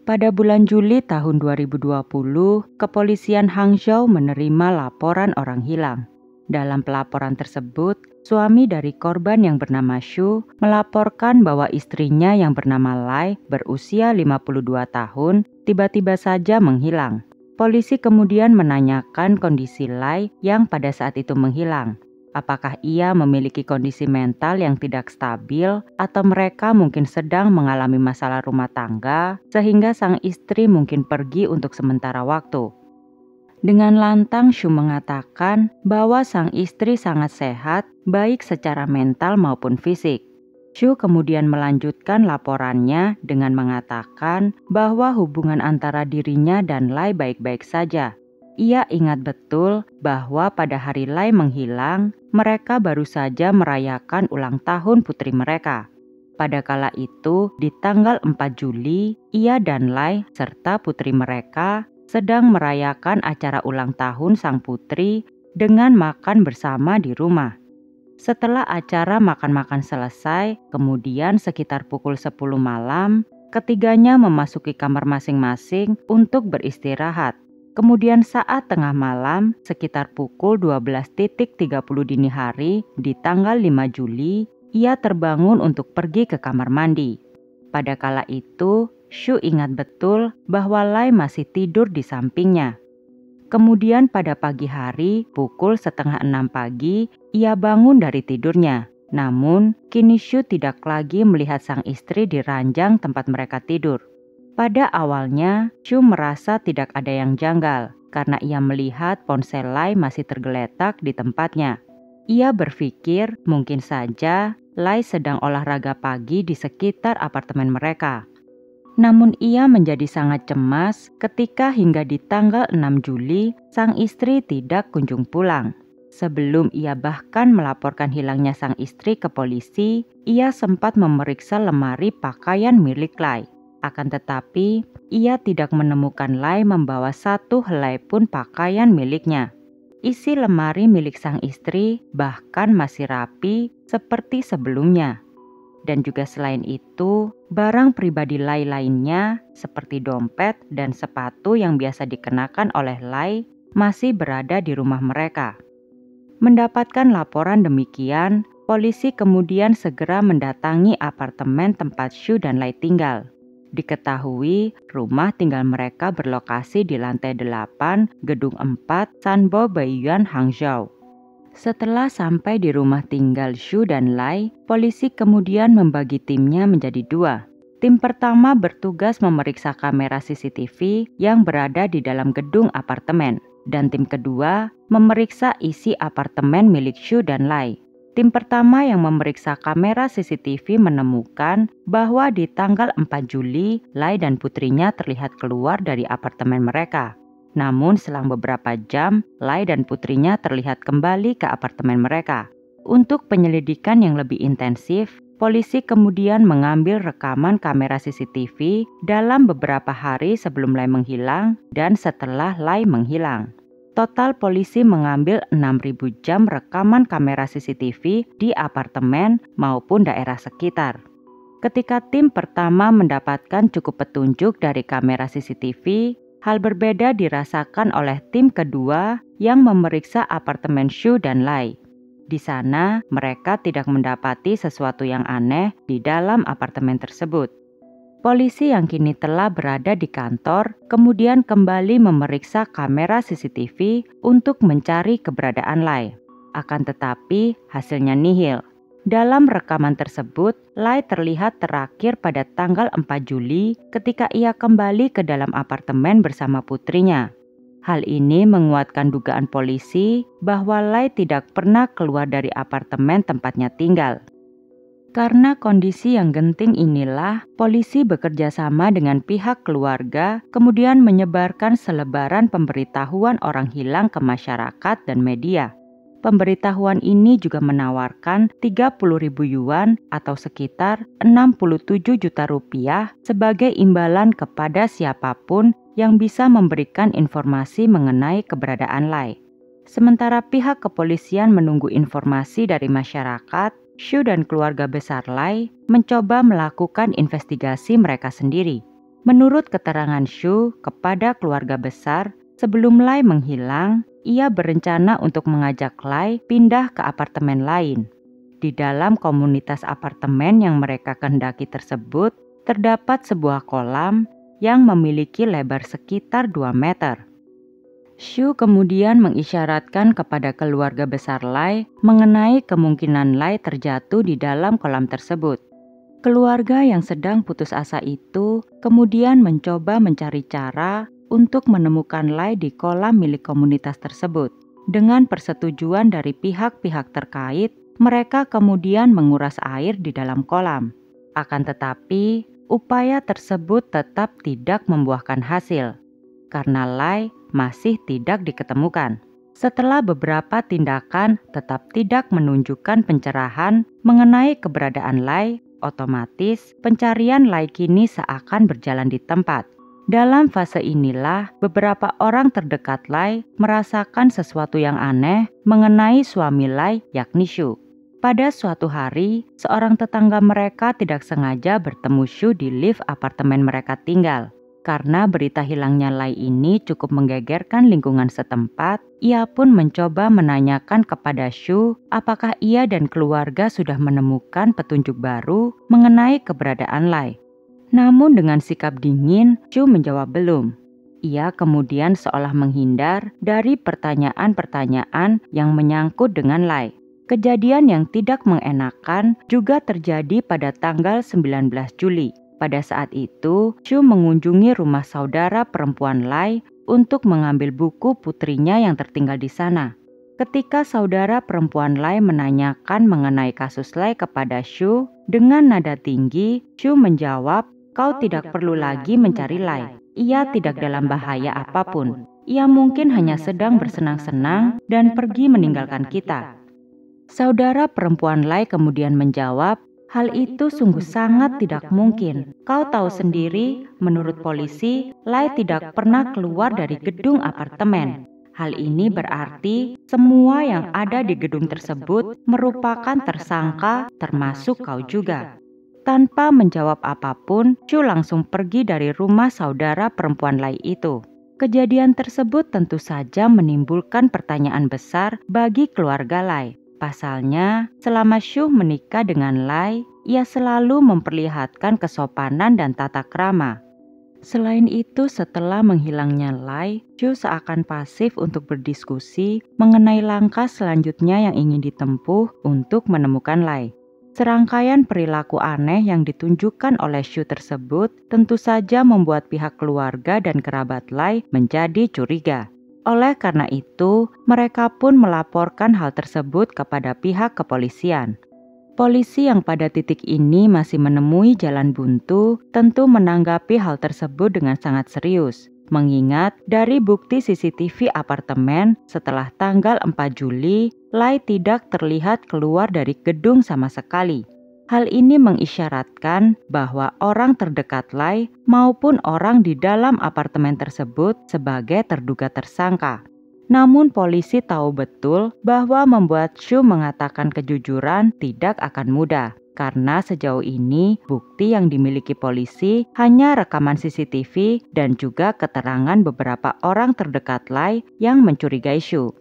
Pada bulan Juli tahun 2020, kepolisian Hangzhou menerima laporan orang hilang. Dalam pelaporan tersebut, suami dari korban yang bernama Shu melaporkan bahwa istrinya yang bernama Lai berusia 52 tahun tiba-tiba saja menghilang. Polisi kemudian menanyakan kondisi Lai yang pada saat itu menghilang. Apakah ia memiliki kondisi mental yang tidak stabil atau mereka mungkin sedang mengalami masalah rumah tangga sehingga sang istri mungkin pergi untuk sementara waktu. Dengan lantang Shu mengatakan bahwa sang istri sangat sehat baik secara mental maupun fisik. Shu kemudian melanjutkan laporannya dengan mengatakan bahwa hubungan antara dirinya dan Lai baik-baik saja. Ia ingat betul bahwa pada hari Lai menghilang, mereka baru saja merayakan ulang tahun putri mereka. Pada kala itu, di tanggal 4 Juli, ia dan Lai serta putri mereka sedang merayakan acara ulang tahun sang putri dengan makan bersama di rumah. Setelah acara makan-makan selesai, kemudian sekitar pukul 10 malam, ketiganya memasuki kamar masing-masing untuk beristirahat. Kemudian saat tengah malam, sekitar pukul 12.30 dini hari di tanggal 5 Juli, ia terbangun untuk pergi ke kamar mandi. Pada kala itu, Shu ingat betul bahwa Lai masih tidur di sampingnya. Kemudian pada pagi hari, pukul 5:30 pagi, ia bangun dari tidurnya. Namun, kini Shu tidak lagi melihat sang istri di ranjang tempat mereka tidur. Pada awalnya, Shu merasa tidak ada yang janggal karena ia melihat ponsel Lai masih tergeletak di tempatnya. Ia berpikir mungkin saja Lai sedang olahraga pagi di sekitar apartemen mereka. Namun ia menjadi sangat cemas ketika hingga di tanggal 6 Juli sang istri tidak kunjung pulang. Sebelum ia bahkan melaporkan hilangnya sang istri ke polisi, ia sempat memeriksa lemari pakaian milik Lai. Akan tetapi, ia tidak menemukan Lai membawa satu helai pun pakaian miliknya. Isi lemari milik sang istri bahkan masih rapi seperti sebelumnya. Dan juga selain itu, barang pribadi Lai lainnya seperti dompet dan sepatu yang biasa dikenakan oleh Lai masih berada di rumah mereka. Mendapatkan laporan demikian, polisi kemudian segera mendatangi apartemen tempat Shu dan Lai tinggal. Diketahui rumah tinggal mereka berlokasi di lantai 8, gedung 4, Sanbo Baiyuan, Hangzhou. Setelah sampai di rumah tinggal Shu dan Lai, polisi kemudian membagi timnya menjadi dua. Tim pertama bertugas memeriksa kamera CCTV yang berada di dalam gedung apartemen, dan tim kedua memeriksa isi apartemen milik Shu dan Lai. Tim pertama yang memeriksa kamera CCTV menemukan bahwa di tanggal 4 Juli, Lai dan putrinya terlihat keluar dari apartemen mereka. Namun selang beberapa jam, Lai dan putrinya terlihat kembali ke apartemen mereka. Untuk penyelidikan yang lebih intensif, polisi kemudian mengambil rekaman kamera CCTV dalam beberapa hari sebelum Lai menghilang dan setelah Lai menghilang. Total polisi mengambil 6.000 jam rekaman kamera CCTV di apartemen maupun daerah sekitar. Ketika tim pertama mendapatkan cukup petunjuk dari kamera CCTV, hal berbeda dirasakan oleh tim kedua yang memeriksa apartemen Shu dan Lai. Di sana, mereka tidak mendapati sesuatu yang aneh di dalam apartemen tersebut. Polisi yang kini telah berada di kantor kemudian kembali memeriksa kamera CCTV untuk mencari keberadaan Lai. Akan tetapi hasilnya nihil. Dalam rekaman tersebut, Lai terlihat terakhir pada tanggal 4 Juli ketika ia kembali ke dalam apartemen bersama putrinya. Hal ini menguatkan dugaan polisi bahwa Lai tidak pernah keluar dari apartemen tempatnya tinggal. Karena kondisi yang genting inilah, polisi bekerja sama dengan pihak keluarga, kemudian menyebarkan selebaran pemberitahuan orang hilang ke masyarakat dan media. Pemberitahuan ini juga menawarkan 30.000 yuan atau sekitar 67 juta rupiah sebagai imbalan kepada siapapun yang bisa memberikan informasi mengenai keberadaan Lai. Sementara pihak kepolisian menunggu informasi dari masyarakat, Shu dan keluarga besar Lai mencoba melakukan investigasi mereka sendiri. Menurut keterangan Shu kepada keluarga besar, sebelum Lai menghilang, ia berencana untuk mengajak Lai pindah ke apartemen lain. Di dalam komunitas apartemen yang mereka kehendaki tersebut, terdapat sebuah kolam yang memiliki lebar sekitar 2 meter. Shu kemudian mengisyaratkan kepada keluarga besar Lai mengenai kemungkinan Lai terjatuh di dalam kolam tersebut. Keluarga yang sedang putus asa itu kemudian mencoba mencari cara untuk menemukan Lai di kolam milik komunitas tersebut. Dengan persetujuan dari pihak-pihak terkait, mereka kemudian menguras air di dalam kolam. Akan tetapi, upaya tersebut tetap tidak membuahkan hasil, karena Lai masih tidak diketemukan. Setelah beberapa tindakan tetap tidak menunjukkan pencerahan mengenai keberadaan Lai, otomatis pencarian Lai kini seakan berjalan di tempat. Dalam fase inilah beberapa orang terdekat Lai merasakan sesuatu yang aneh mengenai suami Lai, yakni Shu. Pada suatu hari, seorang tetangga mereka tidak sengaja bertemu Shu di lift apartemen mereka tinggal. Karena berita hilangnya Lai ini cukup menggegerkan lingkungan setempat, ia pun mencoba menanyakan kepada Shu apakah ia dan keluarga sudah menemukan petunjuk baru mengenai keberadaan Lai. Namun dengan sikap dingin, Shu menjawab belum. Ia kemudian seolah menghindar dari pertanyaan-pertanyaan yang menyangkut dengan Lai. Kejadian yang tidak mengenakan juga terjadi pada tanggal 19 Juli. Pada saat itu, Shu mengunjungi rumah saudara perempuan Lai untuk mengambil buku putrinya yang tertinggal di sana. Ketika saudara perempuan Lai menanyakan mengenai kasus Lai kepada Shu, dengan nada tinggi, Shu menjawab, "Kau tidak perlu lagi mencari Lai. Ia tidak dalam bahaya apapun. Ia mungkin hanya sedang bersenang-senang dan pergi meninggalkan kita." Saudara perempuan Lai kemudian menjawab, "Hal itu sungguh sangat tidak mungkin. Kau tahu sendiri, menurut polisi, Lai tidak pernah keluar dari gedung apartemen. Hal ini berarti semua yang ada di gedung tersebut merupakan tersangka, termasuk kau juga." Tanpa menjawab apapun, Shu langsung pergi dari rumah saudara perempuan Lai itu. Kejadian tersebut tentu saja menimbulkan pertanyaan besar bagi keluarga Lai. Pasalnya, selama Shu menikah dengan Lai, ia selalu memperlihatkan kesopanan dan tata krama. Selain itu, setelah menghilangnya Lai, Shu seakan pasif untuk berdiskusi mengenai langkah selanjutnya yang ingin ditempuh untuk menemukan Lai. Serangkaian perilaku aneh yang ditunjukkan oleh Shu tersebut tentu saja membuat pihak keluarga dan kerabat Lai menjadi curiga. Oleh karena itu, mereka pun melaporkan hal tersebut kepada pihak kepolisian. Polisi yang pada titik ini masih menemui jalan buntu tentu menanggapi hal tersebut dengan sangat serius. Mengingat dari bukti CCTV apartemen setelah tanggal 4 Juli, Lai tidak terlihat keluar dari gedung sama sekali. Hal ini mengisyaratkan bahwa orang terdekat Lai maupun orang di dalam apartemen tersebut sebagai terduga tersangka. Namun polisi tahu betul bahwa membuat Shu mengatakan kejujuran tidak akan mudah. Karena sejauh ini bukti yang dimiliki polisi hanya rekaman CCTV dan juga keterangan beberapa orang terdekat Lai yang mencurigai Shu.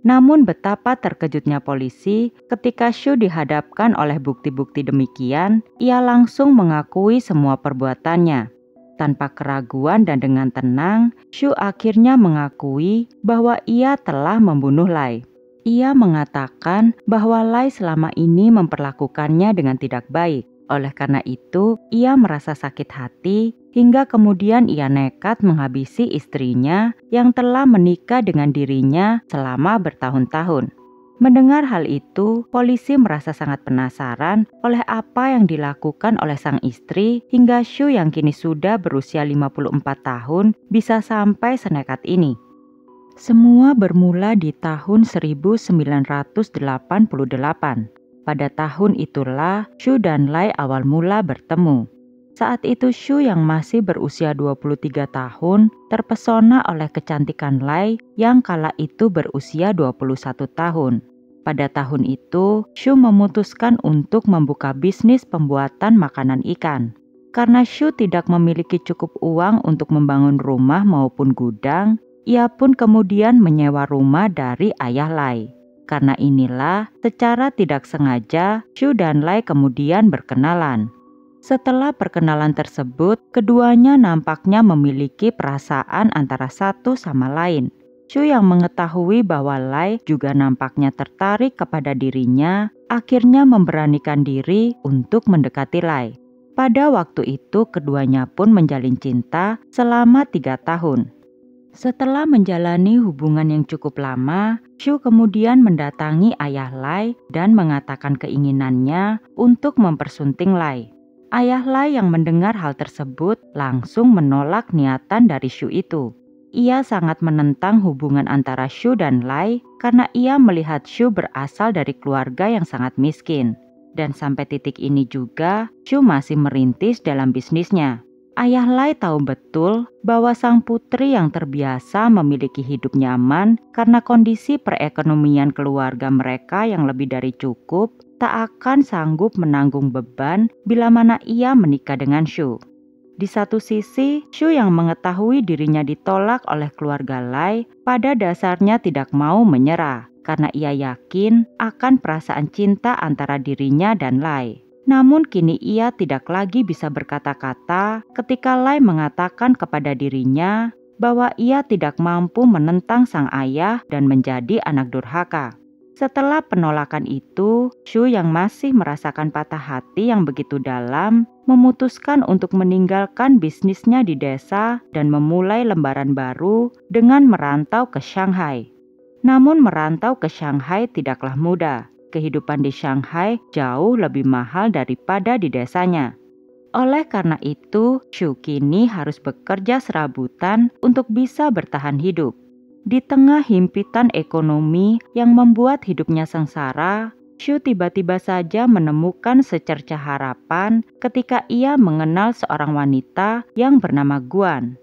Namun betapa terkejutnya polisi ketika Shu dihadapkan oleh bukti-bukti demikian, ia langsung mengakui semua perbuatannya. Tanpa keraguan dan dengan tenang, Shu akhirnya mengakui bahwa ia telah membunuh Lai. Ia mengatakan bahwa Lai selama ini memperlakukannya dengan tidak baik. Oleh karena itu, ia merasa sakit hati hingga kemudian ia nekat menghabisi istrinya yang telah menikah dengan dirinya selama bertahun-tahun. Mendengar hal itu, polisi merasa sangat penasaran oleh apa yang dilakukan oleh sang istri hingga Shu yang kini sudah berusia 54 tahun bisa sampai senekat ini. Semua bermula di tahun 1988. Pada tahun itulah Shu dan Lai awal mula bertemu. Saat itu Shu yang masih berusia 23 tahun terpesona oleh kecantikan Lai yang kala itu berusia 21 tahun. Pada tahun itu, Shu memutuskan untuk membuka bisnis pembuatan makanan ikan. Karena Shu tidak memiliki cukup uang untuk membangun rumah maupun gudang, ia pun kemudian menyewa rumah dari ayah Lai. Karena inilah, secara tidak sengaja, Shu dan Lai kemudian berkenalan. Setelah perkenalan tersebut, keduanya nampaknya memiliki perasaan antara satu sama lain. Shu yang mengetahui bahwa Lai juga nampaknya tertarik kepada dirinya, akhirnya memberanikan diri untuk mendekati Lai. Pada waktu itu keduanya pun menjalin cinta selama 3 tahun. Setelah menjalani hubungan yang cukup lama, Shu kemudian mendatangi ayah Lai dan mengatakan keinginannya untuk mempersunting Lai. Ayah Lai yang mendengar hal tersebut langsung menolak niatan dari Shu itu. Ia sangat menentang hubungan antara Shu dan Lai karena ia melihat Shu berasal dari keluarga yang sangat miskin. Dan sampai titik ini juga, Shu masih merintis dalam bisnisnya. Ayah Lai tahu betul bahwa sang putri yang terbiasa memiliki hidup nyaman karena kondisi perekonomian keluarga mereka yang lebih dari cukup, tak akan sanggup menanggung beban bila mana ia menikah dengan Shu. Di satu sisi, Shu yang mengetahui dirinya ditolak oleh keluarga Lai pada dasarnya tidak mau menyerah karena ia yakin akan perasaan cinta antara dirinya dan Lai. Namun kini ia tidak lagi bisa berkata-kata ketika Lai mengatakan kepada dirinya bahwa ia tidak mampu menentang sang ayah dan menjadi anak durhaka. Setelah penolakan itu, Shu yang masih merasakan patah hati yang begitu dalam, memutuskan untuk meninggalkan bisnisnya di desa dan memulai lembaran baru dengan merantau ke Shanghai. Namun merantau ke Shanghai tidaklah mudah. Kehidupan di Shanghai jauh lebih mahal daripada di desanya. Oleh karena itu, Shu kini harus bekerja serabutan untuk bisa bertahan hidup. Di tengah himpitan ekonomi yang membuat hidupnya sengsara, Shu tiba-tiba saja menemukan secercah harapan ketika ia mengenal seorang wanita yang bernama Guan.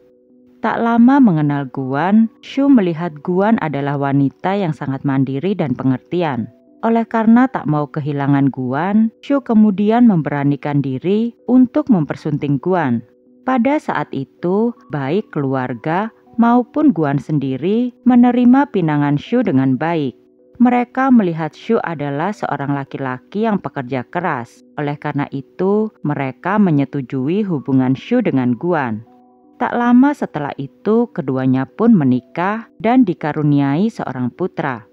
Tak lama mengenal Guan, Shu melihat Guan adalah wanita yang sangat mandiri dan pengertian. Oleh karena tak mau kehilangan Guan, Shu kemudian memberanikan diri untuk mempersunting Guan. Pada saat itu, baik keluarga maupun Guan sendiri menerima pinangan Shu dengan baik. Mereka melihat Shu adalah seorang laki-laki yang pekerja keras. Oleh karena itu, mereka menyetujui hubungan Shu dengan Guan. Tak lama setelah itu, keduanya pun menikah dan dikaruniai seorang putra.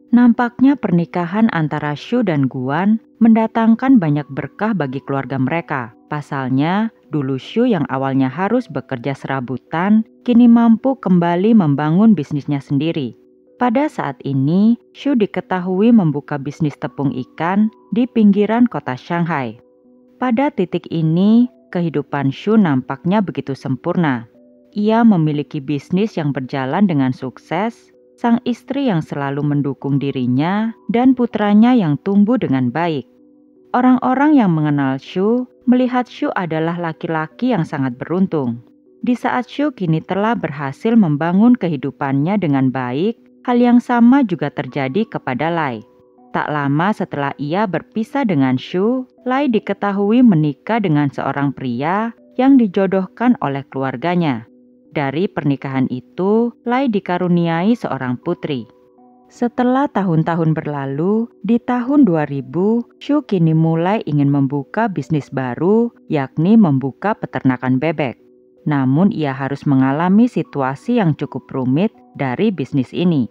Nampaknya pernikahan antara Shu dan Guan mendatangkan banyak berkah bagi keluarga mereka. Pasalnya, dulu Shu yang awalnya harus bekerja serabutan, kini mampu kembali membangun bisnisnya sendiri. Pada saat ini, Shu diketahui membuka bisnis tepung ikan di pinggiran kota Shanghai. Pada titik ini, kehidupan Shu nampaknya begitu sempurna. Ia memiliki bisnis yang berjalan dengan sukses, sang istri yang selalu mendukung dirinya, dan putranya yang tumbuh dengan baik. Orang-orang yang mengenal Shu melihat Shu adalah laki-laki yang sangat beruntung. Di saat Shu kini telah berhasil membangun kehidupannya dengan baik, hal yang sama juga terjadi kepada Lai. Tak lama setelah ia berpisah dengan Shu, Lai diketahui menikah dengan seorang pria yang dijodohkan oleh keluarganya. Dari pernikahan itu, Lai dikaruniai seorang putri. Setelah tahun-tahun berlalu, di tahun 2000, Shu kini mulai ingin membuka bisnis baru, yakni membuka peternakan bebek. Namun ia harus mengalami situasi yang cukup rumit dari bisnis ini.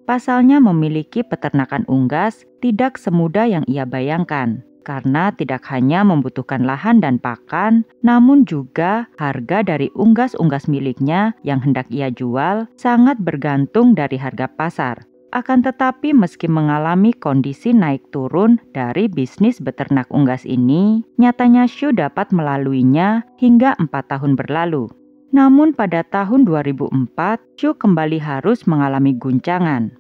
Pasalnya memiliki peternakan unggas tidak semudah yang ia bayangkan, karena tidak hanya membutuhkan lahan dan pakan, namun juga harga dari unggas-unggas miliknya yang hendak ia jual sangat bergantung dari harga pasar. Akan tetapi meski mengalami kondisi naik turun dari bisnis beternak unggas ini, nyatanya Shu dapat melaluinya hingga 4 tahun berlalu. Namun pada tahun 2004, Shu kembali harus mengalami guncangan.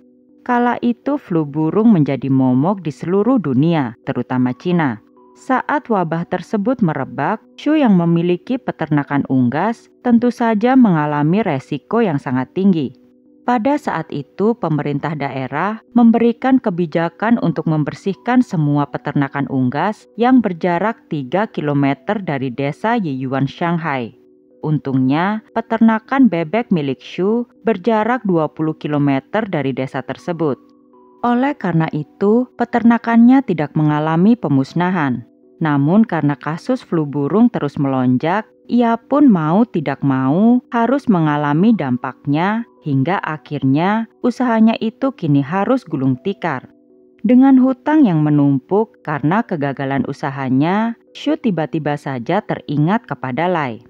Kala itu flu burung menjadi momok di seluruh dunia, terutama Cina. Saat wabah tersebut merebak, Shu yang memiliki peternakan unggas tentu saja mengalami resiko yang sangat tinggi. Pada saat itu, pemerintah daerah memberikan kebijakan untuk membersihkan semua peternakan unggas yang berjarak 3 kilometer dari desa Yiyuan, Shanghai. Untungnya, peternakan bebek milik Shu berjarak 20 kilometer dari desa tersebut. Oleh karena itu, peternakannya tidak mengalami pemusnahan. Namun karena kasus flu burung terus melonjak, ia pun mau tidak mau harus mengalami dampaknya hingga akhirnya usahanya itu kini harus gulung tikar. Dengan hutang yang menumpuk karena kegagalan usahanya, Shu tiba-tiba saja teringat kepada Lai.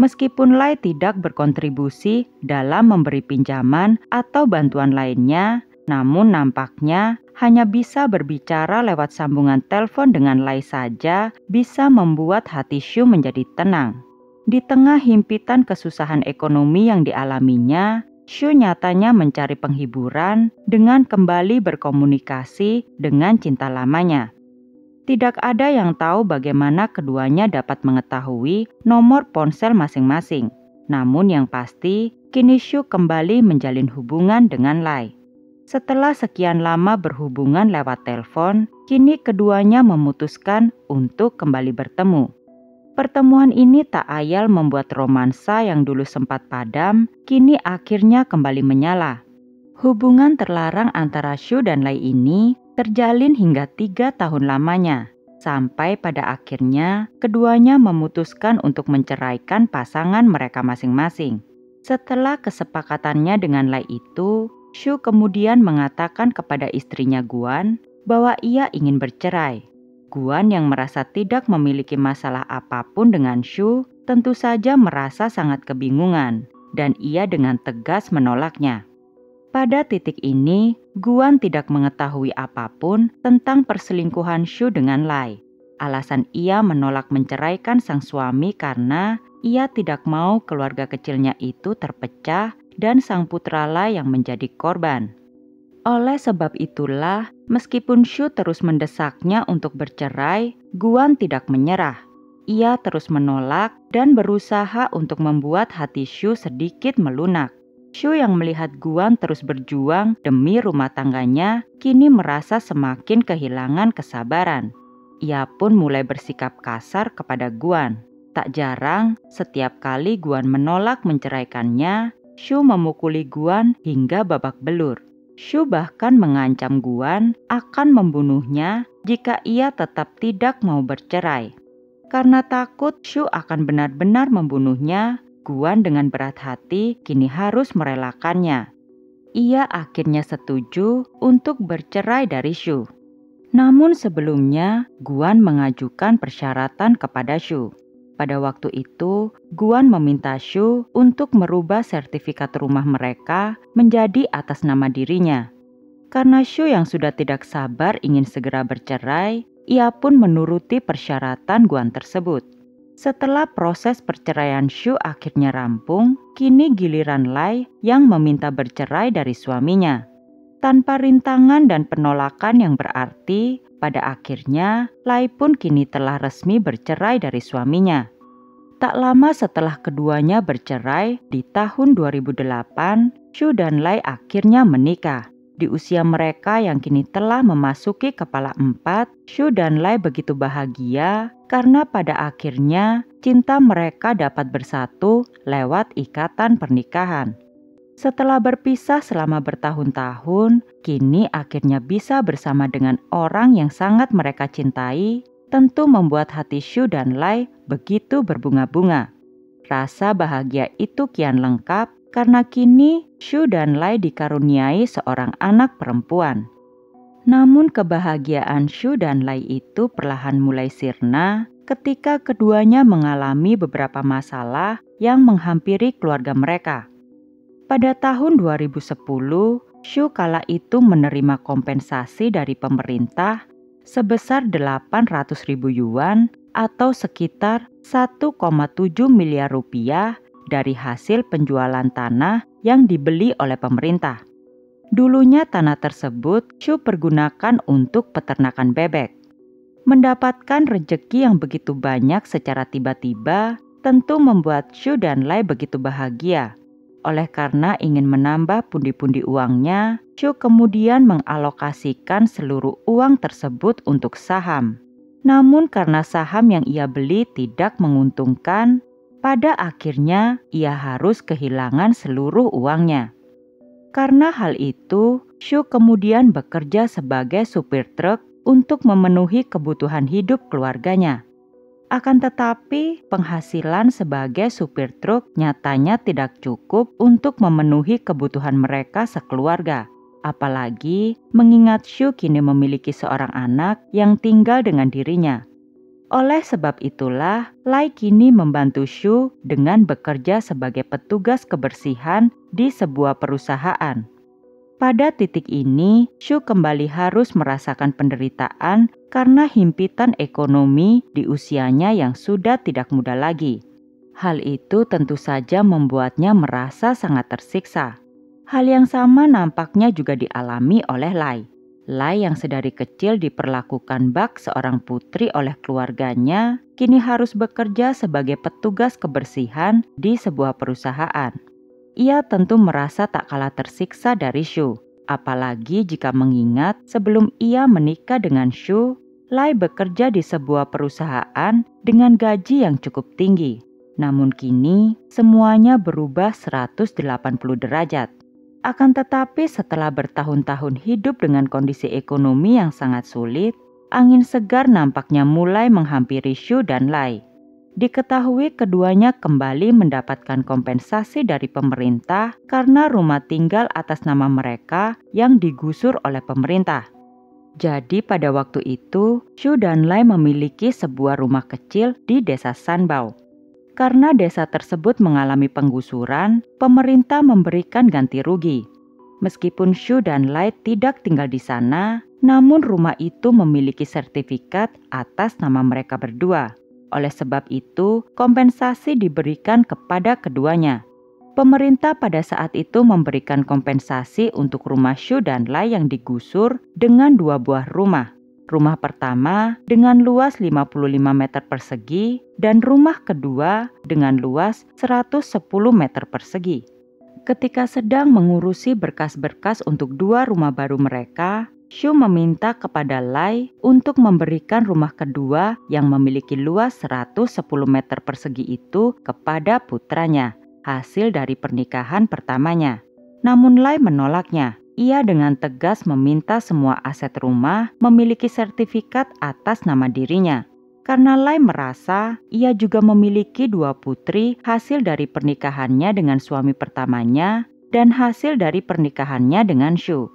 Meskipun Lai tidak berkontribusi dalam memberi pinjaman atau bantuan lainnya, namun nampaknya hanya bisa berbicara lewat sambungan telepon dengan Lai saja bisa membuat hati Shu menjadi tenang. Di tengah himpitan kesusahan ekonomi yang dialaminya, Shu nyatanya mencari penghiburan dengan kembali berkomunikasi dengan cinta lamanya. Tidak ada yang tahu bagaimana keduanya dapat mengetahui nomor ponsel masing-masing. Namun yang pasti, kini Shu kembali menjalin hubungan dengan Lai. Setelah sekian lama berhubungan lewat telepon, kini keduanya memutuskan untuk kembali bertemu. Pertemuan ini tak ayal membuat romansa yang dulu sempat padam, kini akhirnya kembali menyala. Hubungan terlarang antara Shu dan Lai ini terjalin hingga 3 tahun lamanya, sampai pada akhirnya keduanya memutuskan untuk menceraikan pasangan mereka masing-masing. Setelah kesepakatannya dengan Lai itu, Shu kemudian mengatakan kepada istrinya Guan bahwa ia ingin bercerai. Guan yang merasa tidak memiliki masalah apapun dengan Shu tentu saja merasa sangat kebingungan dan ia dengan tegas menolaknya. Pada titik ini, Guan tidak mengetahui apapun tentang perselingkuhan Shu dengan Lai. Alasan ia menolak menceraikan sang suami karena ia tidak mau keluarga kecilnya itu terpecah dan sang putra Lai yang menjadi korban. Oleh sebab itulah, meskipun Shu terus mendesaknya untuk bercerai, Guan tidak menyerah. Ia terus menolak dan berusaha untuk membuat hati Shu sedikit melunak. Shu yang melihat Guan terus berjuang demi rumah tangganya, kini merasa semakin kehilangan kesabaran. Ia pun mulai bersikap kasar kepada Guan. Tak jarang, setiap kali Guan menolak menceraikannya, Shu memukuli Guan hingga babak belur. Shu bahkan mengancam Guan akan membunuhnya jika ia tetap tidak mau bercerai. Karena takut Shu akan benar-benar membunuhnya, Guan dengan berat hati kini harus merelakannya. Ia akhirnya setuju untuk bercerai dari Shu. Namun sebelumnya, Guan mengajukan persyaratan kepada Shu. Pada waktu itu, Guan meminta Shu untuk merubah sertifikat rumah mereka menjadi atas nama dirinya. Karena Shu yang sudah tidak sabar ingin segera bercerai, ia pun menuruti persyaratan Guan tersebut. Setelah proses perceraian Shu akhirnya rampung, kini giliran Lai yang meminta bercerai dari suaminya. Tanpa rintangan dan penolakan yang berarti, pada akhirnya Lai pun kini telah resmi bercerai dari suaminya. Tak lama setelah keduanya bercerai, di tahun 2008, Shu dan Lai akhirnya menikah. Di usia mereka yang kini telah memasuki kepala 4, Shu dan Lai begitu bahagia karena pada akhirnya cinta mereka dapat bersatu lewat ikatan pernikahan. Setelah berpisah selama bertahun-tahun, kini akhirnya bisa bersama dengan orang yang sangat mereka cintai, tentu membuat hati Shu dan Lai begitu berbunga-bunga. Rasa bahagia itu kian lengkap karena kini Shu dan Lai dikaruniai seorang anak perempuan. Namun kebahagiaan Shu dan Lai itu perlahan mulai sirna ketika keduanya mengalami beberapa masalah yang menghampiri keluarga mereka. Pada tahun 2010, Shu kala itu menerima kompensasi dari pemerintah sebesar 800.000 yuan atau sekitar 1,7 miliar rupiah dari hasil penjualan tanah yang dibeli oleh pemerintah. Dulunya tanah tersebut Shu pergunakan untuk peternakan bebek. Mendapatkan rejeki yang begitu banyak secara tiba-tiba tentu membuat Shu dan Lai begitu bahagia. Oleh karena ingin menambah pundi-pundi uangnya, Shu kemudian mengalokasikan seluruh uang tersebut untuk saham. Namun karena saham yang ia beli tidak menguntungkan, pada akhirnya ia harus kehilangan seluruh uangnya. Karena hal itu, Shu kemudian bekerja sebagai supir truk untuk memenuhi kebutuhan hidup keluarganya. Akan tetapi, penghasilan sebagai supir truk nyatanya tidak cukup untuk memenuhi kebutuhan mereka sekeluarga. Apalagi mengingat Shu kini memiliki seorang anak yang tinggal dengan dirinya. Oleh sebab itulah, Lai kini membantu Shu dengan bekerja sebagai petugas kebersihan di sebuah perusahaan. Pada titik ini, Shu kembali harus merasakan penderitaan karena himpitan ekonomi di usianya yang sudah tidak muda lagi. Hal itu tentu saja membuatnya merasa sangat tersiksa. Hal yang sama nampaknya juga dialami oleh Lai. Lai yang sedari kecil diperlakukan bak seorang putri oleh keluarganya, kini harus bekerja sebagai petugas kebersihan di sebuah perusahaan. Ia tentu merasa tak kalah tersiksa dari Shu, apalagi jika mengingat sebelum ia menikah dengan Shu, Lai bekerja di sebuah perusahaan dengan gaji yang cukup tinggi. Namun kini semuanya berubah 180 derajat. Akan tetapi setelah bertahun-tahun hidup dengan kondisi ekonomi yang sangat sulit, angin segar nampaknya mulai menghampiri Shu dan Lai. Diketahui keduanya kembali mendapatkan kompensasi dari pemerintah karena rumah tinggal atas nama mereka yang digusur oleh pemerintah. Jadi pada waktu itu, Shu dan Lai memiliki sebuah rumah kecil di desa Sanbao. Karena desa tersebut mengalami penggusuran, pemerintah memberikan ganti rugi. Meskipun Shu dan Lai tidak tinggal di sana, namun rumah itu memiliki sertifikat atas nama mereka berdua. Oleh sebab itu, kompensasi diberikan kepada keduanya. Pemerintah pada saat itu memberikan kompensasi untuk rumah Shu dan Lai yang digusur dengan 2 buah rumah. Rumah pertama dengan luas 55 meter persegi dan rumah kedua dengan luas 110 meter persegi. Ketika sedang mengurusi berkas-berkas untuk 2 rumah baru mereka, Shu meminta kepada Lai untuk memberikan rumah kedua yang memiliki luas 110 meter persegi itu kepada putranya, hasil dari pernikahan pertamanya. Namun Lai menolaknya. Ia dengan tegas meminta semua aset rumah memiliki sertifikat atas nama dirinya. Karena Lai merasa ia juga memiliki 2 putri hasil dari pernikahannya dengan suami pertamanya dan hasil dari pernikahannya dengan Shu.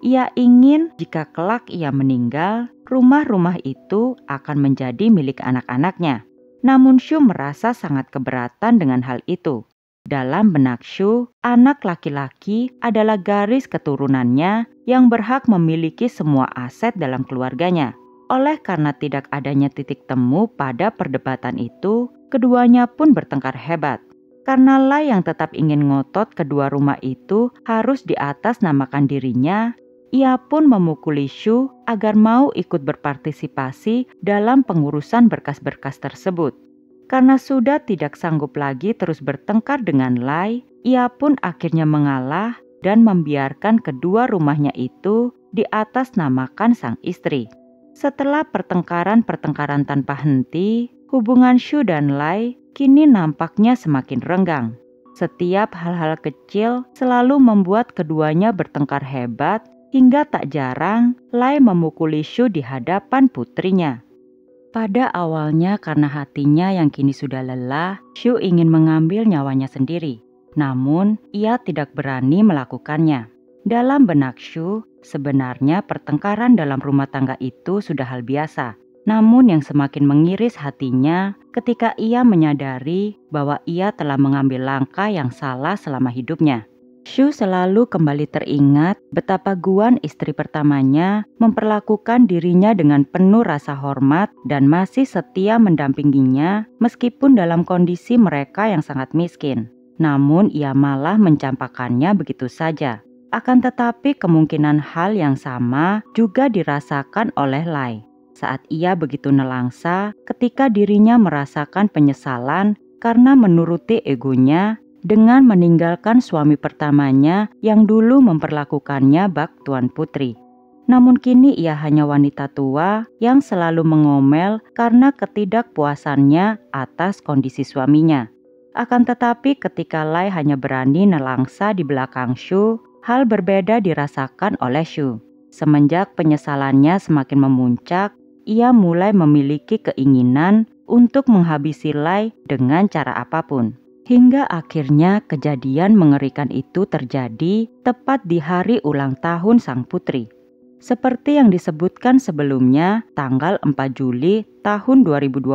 Ia ingin jika kelak ia meninggal, rumah-rumah itu akan menjadi milik anak-anaknya. Namun Shu merasa sangat keberatan dengan hal itu. Dalam benak Shu, anak laki-laki adalah garis keturunannya yang berhak memiliki semua aset dalam keluarganya. Oleh karena tidak adanya titik temu pada perdebatan itu, keduanya pun bertengkar hebat. Karena Lai yang tetap ingin ngotot kedua rumah itu harus di atas namakan dirinya, ia pun memukuli Shu agar mau ikut berpartisipasi dalam pengurusan berkas-berkas tersebut. Karena sudah tidak sanggup lagi terus bertengkar dengan Lai, ia pun akhirnya mengalah dan membiarkan kedua rumahnya itu di atas namakan sang istri. Setelah pertengkaran-pertengkaran tanpa henti, hubungan Shu dan Lai kini nampaknya semakin renggang. Setiap hal-hal kecil selalu membuat keduanya bertengkar hebat, hingga tak jarang Lai memukuli Shu di hadapan putrinya. Pada awalnya karena hatinya yang kini sudah lelah, Shu ingin mengambil nyawanya sendiri. Namun, ia tidak berani melakukannya. Dalam benak Shu, sebenarnya pertengkaran dalam rumah tangga itu sudah hal biasa. Namun yang semakin mengiris hatinya ketika ia menyadari bahwa ia telah mengambil langkah yang salah selama hidupnya. Shu selalu kembali teringat betapa Guan istri pertamanya memperlakukan dirinya dengan penuh rasa hormat dan masih setia mendampinginya meskipun dalam kondisi mereka yang sangat miskin. Namun ia malah mencampakkannya begitu saja. Akan tetapi kemungkinan hal yang sama juga dirasakan oleh Lai. Saat ia begitu nelangsa ketika dirinya merasakan penyesalan karena menuruti egonya dengan meninggalkan suami pertamanya yang dulu memperlakukannya bak tuan putri. Namun kini ia hanya wanita tua yang selalu mengomel karena ketidakpuasannya atas kondisi suaminya. Akan tetapi ketika Lai hanya berani nelangsa di belakang Shu, hal berbeda dirasakan oleh Shu. Semenjak penyesalannya semakin memuncak, ia mulai memiliki keinginan untuk menghabisi Lai dengan cara apapun. Hingga akhirnya kejadian mengerikan itu terjadi tepat di hari ulang tahun sang putri. Seperti yang disebutkan sebelumnya, tanggal 4 Juli tahun 2020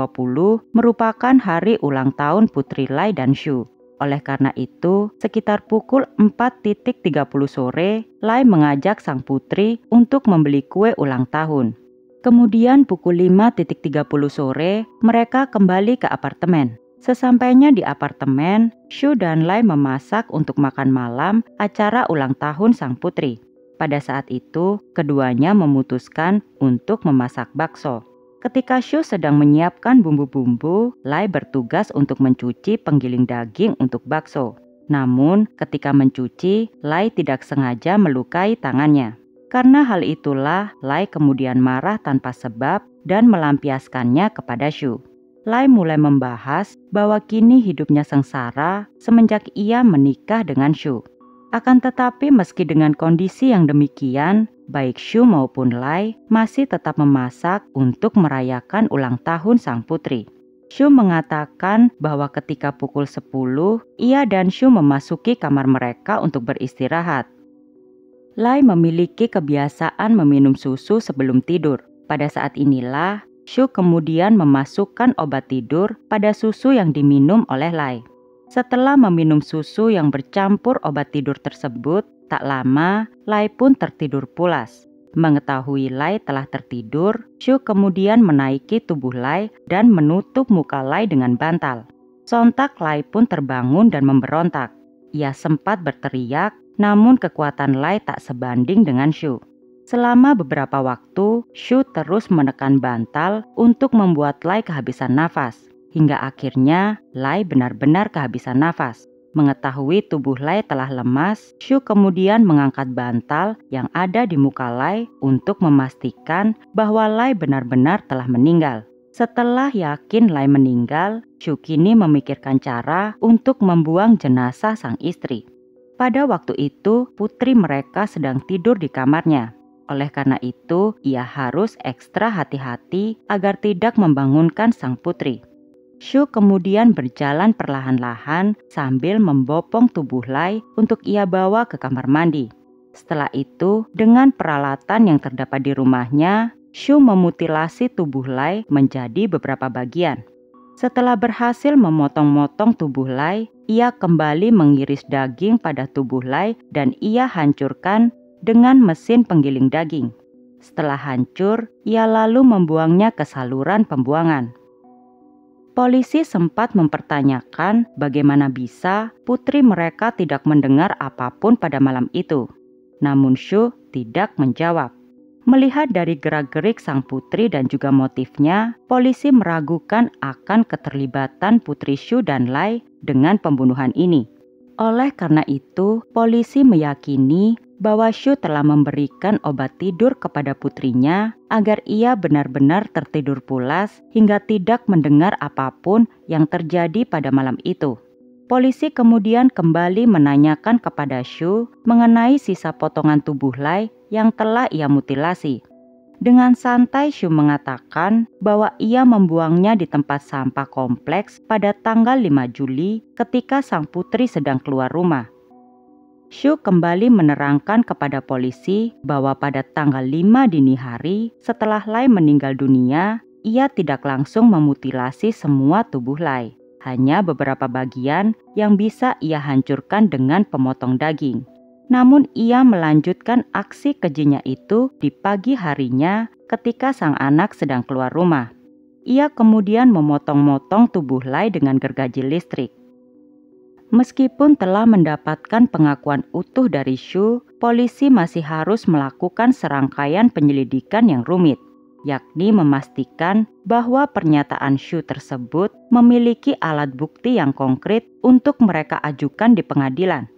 merupakan hari ulang tahun Putri Lai dan Shu. Oleh karena itu, sekitar pukul 4.30 sore, Lai mengajak sang putri untuk membeli kue ulang tahun. Kemudian pukul 5.30 sore, mereka kembali ke apartemen. Sesampainya di apartemen, Shu dan Lai memasak untuk makan malam acara ulang tahun sang putri. Pada saat itu, keduanya memutuskan untuk memasak bakso. Ketika Shu sedang menyiapkan bumbu-bumbu, Lai bertugas untuk mencuci penggiling daging untuk bakso. Namun, ketika mencuci, Lai tidak sengaja melukai tangannya. Karena hal itulah, Lai kemudian marah tanpa sebab dan melampiaskannya kepada Shu. Lai mulai membahas bahwa kini hidupnya sengsara semenjak ia menikah dengan Shu. Akan tetapi meski dengan kondisi yang demikian, baik Shu maupun Lai masih tetap memasak untuk merayakan ulang tahun sang putri. Shu mengatakan bahwa ketika pukul 10, ia dan Shu memasuki kamar mereka untuk beristirahat. Lai memiliki kebiasaan meminum susu sebelum tidur. Pada saat inilah, Shu kemudian memasukkan obat tidur pada susu yang diminum oleh Lai. Setelah meminum susu yang bercampur obat tidur tersebut, tak lama Lai pun tertidur pulas. Mengetahui Lai telah tertidur, Shu kemudian menaiki tubuh Lai dan menutup muka Lai dengan bantal. Sontak Lai pun terbangun dan memberontak. Ia sempat berteriak, namun kekuatan Lai tak sebanding dengan Shu. Selama beberapa waktu, Shu terus menekan bantal untuk membuat Lai kehabisan nafas. Hingga akhirnya Lai benar-benar kehabisan nafas. Mengetahui tubuh Lai telah lemas, Shu kemudian mengangkat bantal yang ada di muka Lai untuk memastikan bahwa Lai benar-benar telah meninggal. Setelah yakin Lai meninggal, Shu kini memikirkan cara untuk membuang jenazah sang istri. Pada waktu itu, putri mereka sedang tidur di kamarnya. Oleh karena itu, ia harus ekstra hati-hati agar tidak membangunkan sang putri. Shu kemudian berjalan perlahan-lahan sambil membopong tubuh Lai untuk ia bawa ke kamar mandi. Setelah itu, dengan peralatan yang terdapat di rumahnya, Shu memutilasi tubuh Lai menjadi beberapa bagian. Setelah berhasil memotong-motong tubuh Lai, ia kembali mengiris daging pada tubuh Lai dan ia hancurkan dengan mesin penggiling daging. Setelah hancur, ia lalu membuangnya ke saluran pembuangan. Polisi sempat mempertanyakan bagaimana bisa putri mereka tidak mendengar apapun pada malam itu. Namun Shu tidak menjawab. Melihat dari gerak-gerik sang putri dan juga motifnya, polisi meragukan akan keterlibatan putri Shu dan Lai dengan pembunuhan ini. Oleh karena itu, polisi meyakini bahwa Shu telah memberikan obat tidur kepada putrinya agar ia benar-benar tertidur pulas hingga tidak mendengar apapun yang terjadi pada malam itu. Polisi kemudian kembali menanyakan kepada Shu mengenai sisa potongan tubuh Lai yang telah ia mutilasi. Dengan santai Shu mengatakan bahwa ia membuangnya di tempat sampah kompleks pada tanggal 5 Juli ketika sang putri sedang keluar rumah. Shu kembali menerangkan kepada polisi bahwa pada tanggal 5 dini hari setelah Lai meninggal dunia, ia tidak langsung memutilasi semua tubuh Lai. Hanya beberapa bagian yang bisa ia hancurkan dengan pemotong daging. Namun ia melanjutkan aksi kejinya itu di pagi harinya ketika sang anak sedang keluar rumah. Ia kemudian memotong-motong tubuh Lai dengan gergaji listrik. Meskipun telah mendapatkan pengakuan utuh dari Shu, polisi masih harus melakukan serangkaian penyelidikan yang rumit. yakni memastikan bahwa pernyataan Shu tersebut memiliki alat bukti yang konkret untuk mereka ajukan di pengadilan.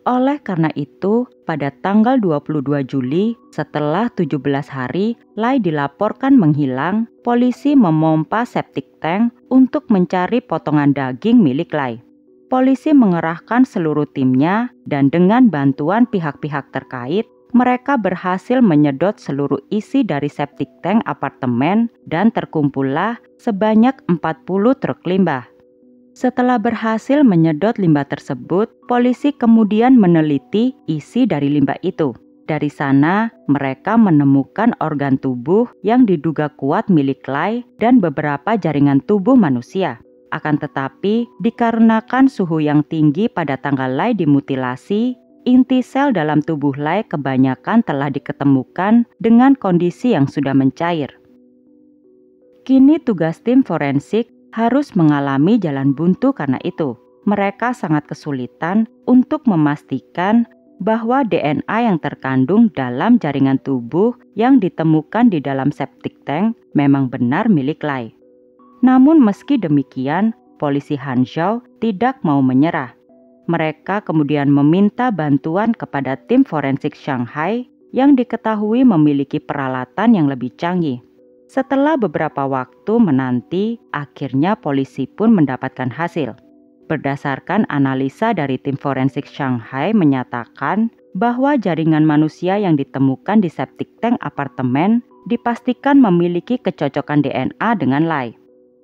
Oleh karena itu, pada tanggal 22 Juli, setelah 17 hari, Lai dilaporkan menghilang, polisi memompa septic tank untuk mencari potongan daging milik Lai. Polisi mengerahkan seluruh timnya dan dengan bantuan pihak-pihak terkait, mereka berhasil menyedot seluruh isi dari septic tank apartemen dan terkumpullah sebanyak 40 truk limbah. Setelah berhasil menyedot limbah tersebut, polisi kemudian meneliti isi dari limbah itu. Dari sana, mereka menemukan organ tubuh yang diduga kuat milik Lai dan beberapa jaringan tubuh manusia. Akan tetapi, dikarenakan suhu yang tinggi pada tanggal Lai dimutilasi, inti sel dalam tubuh Lai kebanyakan telah diketemukan dengan kondisi yang sudah mencair. Kini tugas tim forensik harus mengalami jalan buntu karena itu. Mereka sangat kesulitan untuk memastikan bahwa DNA yang terkandung dalam jaringan tubuh yang ditemukan di dalam septic tank memang benar milik Lai. Namun meski demikian, polisi Hangzhou tidak mau menyerah. Mereka kemudian meminta bantuan kepada tim forensik Shanghai yang diketahui memiliki peralatan yang lebih canggih. Setelah beberapa waktu menanti, akhirnya polisi pun mendapatkan hasil. Berdasarkan analisa dari tim forensik Shanghai menyatakan bahwa jaringan manusia yang ditemukan di septic tank apartemen dipastikan memiliki kecocokan DNA dengan Lai.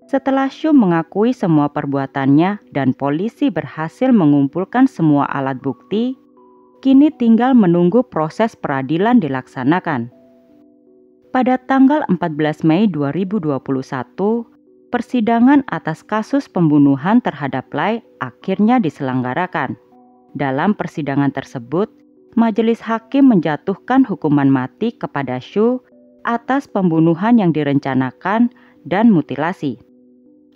Setelah Shu mengakui semua perbuatannya dan polisi berhasil mengumpulkan semua alat bukti, kini tinggal menunggu proses peradilan dilaksanakan. Pada tanggal 14 Mei 2021, persidangan atas kasus pembunuhan terhadap Lai akhirnya diselenggarakan. Dalam persidangan tersebut, majelis hakim menjatuhkan hukuman mati kepada Shu atas pembunuhan yang direncanakan dan mutilasi.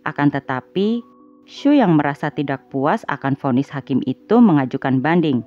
Akan tetapi, Shu yang merasa tidak puas akan vonis hakim itu mengajukan banding.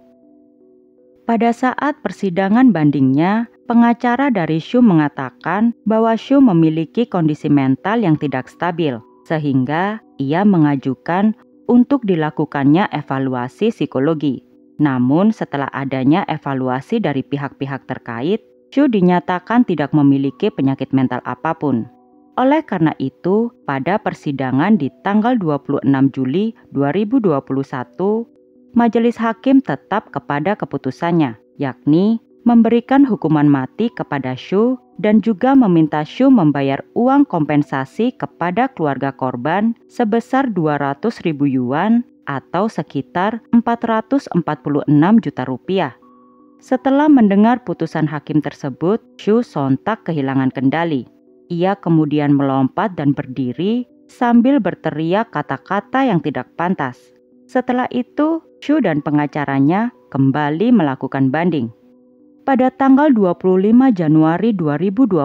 Pada saat persidangan bandingnya, pengacara dari Shu mengatakan bahwa Shu memiliki kondisi mental yang tidak stabil, sehingga ia mengajukan untuk dilakukannya evaluasi psikologi. Namun setelah adanya evaluasi dari pihak-pihak terkait, Shu dinyatakan tidak memiliki penyakit mental apapun. Oleh karena itu, pada persidangan di tanggal 26 Juli 2021, majelis hakim tetap kepada keputusannya, yakni memberikan hukuman mati kepada Shu dan juga meminta Shu membayar uang kompensasi kepada keluarga korban sebesar 200.000 yuan atau sekitar 446 juta rupiah. Setelah mendengar putusan hakim tersebut, Shu sontak kehilangan kendali. Ia kemudian melompat dan berdiri sambil berteriak kata-kata yang tidak pantas. Setelah itu, Shu dan pengacaranya kembali melakukan banding. Pada tanggal 25 Januari 2022,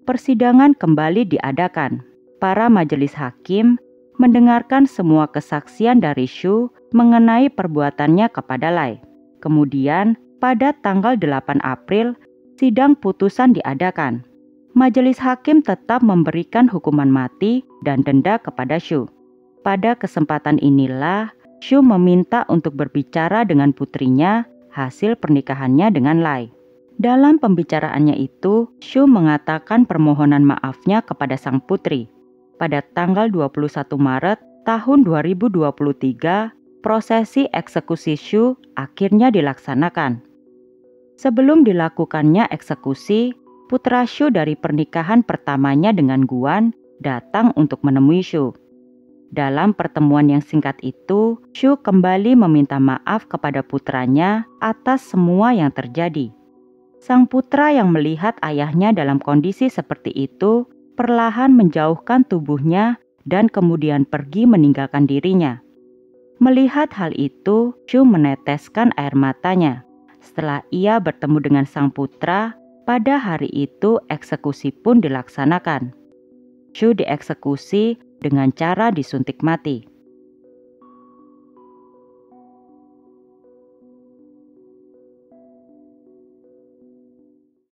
persidangan kembali diadakan. Para majelis hakim mendengarkan semua kesaksian dari Shu mengenai perbuatannya kepada Lai. Kemudian, pada tanggal 8 April, sidang putusan diadakan. Majelis hakim tetap memberikan hukuman mati dan denda kepada Shu. Pada kesempatan inilah, Shu meminta untuk berbicara dengan putrinya hasil pernikahannya dengan Lai. Dalam pembicaraannya itu, Shu mengatakan permohonan maafnya kepada sang putri. Pada tanggal 21 Maret tahun 2023, prosesi eksekusi Shu akhirnya dilaksanakan. Sebelum dilakukannya eksekusi, putra Shu dari pernikahan pertamanya dengan Guan datang untuk menemui Shu. Dalam pertemuan yang singkat itu, Shu kembali meminta maaf kepada putranya atas semua yang terjadi. Sang putra yang melihat ayahnya dalam kondisi seperti itu, perlahan menjauhkan tubuhnya dan kemudian pergi meninggalkan dirinya. Melihat hal itu, Shu meneteskan air matanya. Setelah ia bertemu dengan sang putra, pada hari itu eksekusi pun dilaksanakan. Shu dieksekusi dengan cara disuntik mati.